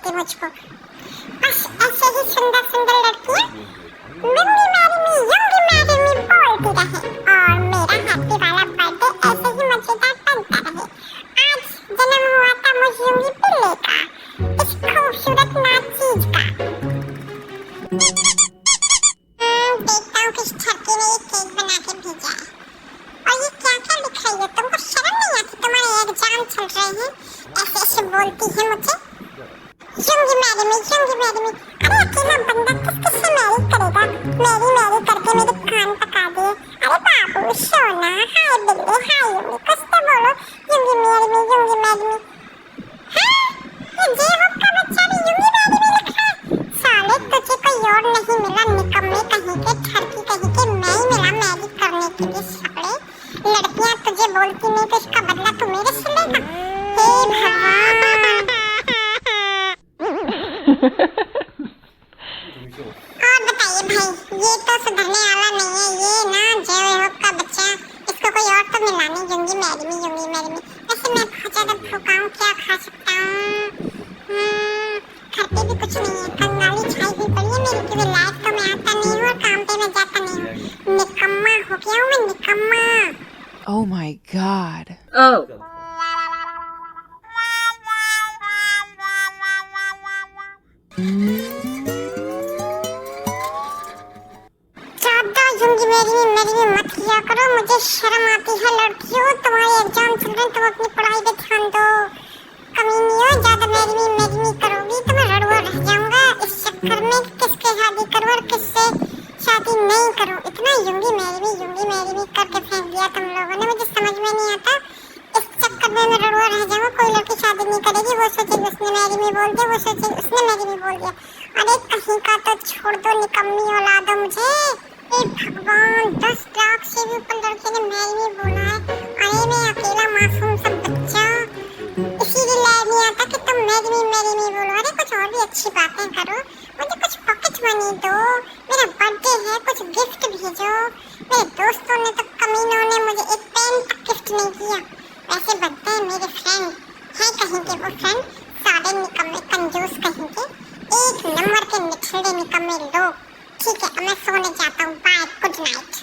लगती मुझको। बस ऐसे ही सुंदर सुंदर लड़कियां मिंगी मैरी मी यंगी मैरी मी बोलती रहे और मेरा हैप्पी वाला बर्थडे ऐसे ही मजेदार बनता रहे। आज जन्म हुआ था मुझ यूंगी पिल्ले का, इस खूबसूरत नाचीज का। देखता हूँ किस छक्के ने ये केक बना के भेजा है। और ये क्या क्या लिख रही है? तुमको शर्म नहीं आती? तुम्हारे एग्जाम चल रहे हैं, ऐसे ऐसे बोलती है मुझे। यूंगी मैरी मी अरे अकेला बंदा किस किस से मैरी करेगा? मैरी मैरी करके मेरे कान पका दिए। अरे बाबू सोना, हाय बिल्ली, हाय यूंगी, कुछ तो बोलो। यूंगी मैरी मी हाँ, ये जेवक का बच्चा भी यूंगी मैरी मी लिख रहा है। साले तुझे कोई और नहीं मिला, निकम्मे कहीं के, ठरकी कहीं के, मैं ही मिला मैरी करने के लिए। साले लड़कियां तुझे बोलती नहीं तो इसका बदला तू मेरे से लेगा। हे भगवान। और बताइए भाई, ये तो सुधरने वाला नहीं है। ये ना जेवक का बच्चा, इसको कोई और तो मिला नहीं। यूंगी मैरी मी वैसे मैं बहुत ज्यादा भूखा हूँ, क्या खा सकता हूँ? घर पे भी कुछ नहीं है, कंगाली छाई हुई पड़ी है मेरी, क्योंकि लाइफ तो मैं आता नहीं हूँ और काम पे मैं जाता नहीं हूँ। निकम्मा हो गया हूँ मैं, निकम्मा। Oh my god. Oh. Yoongi marry me मत किया करो, मुझे शर्म आती है। लड़कियों, तुम्हारे एग्जाम चल रहे हैं, तुम अपनी पढ़ाई पे ध्यान दो। कमीनियों, ज्यादा मैरी मी करोगी तो मैं रड़ुआ रह जाऊंगा इस चक्कर में कि किसके शादी करूं और किससे शादी नहीं करूं। इतना यूंगी मैरी मी करके फेंक दिया तुम लोगों ने, मुझे समझ में नहीं आता। इस चक्कर में मैं रड़ुआ रह जाऊंगा। कोई लड़की शादी नहीं करेगी, वो सोचेगी उसने मैरी मी बोल दिया, वो सोचेगी उसने मैरी मी बोल दिया। अरे कहीं का तो छोड़ दो, निकम्मी औलाद हो मुझे। हे भगवान, 10 लाख से भी ऊपर लड़के ने मैरी मी बोला है। अरे मैं अकेला मासूम सा बच्चा, इसीलिए लैब नहीं आता कि तुम मैरी मी बोलो। अरे कुछ और भी अच्छी बातें करो, मुझे कुछ पॉकेट मनी दो, मेरा बर्थडे है, कुछ गिफ्ट भेजो। मेरे दोस्तों ने तो, कमीनों ने मुझे एक पेन तक गिफ्ट नहीं किया। वैसे बनते हैं मेरे फ्रेंड है कहीं के वो फ्रेंड, सारे निकम्मे कंजूस कहीं के, एक नंबर के निठल्ले निकम्मे लोग। ठीक है, मैं सोने जाता हूँ, बाय, गुड नाइट।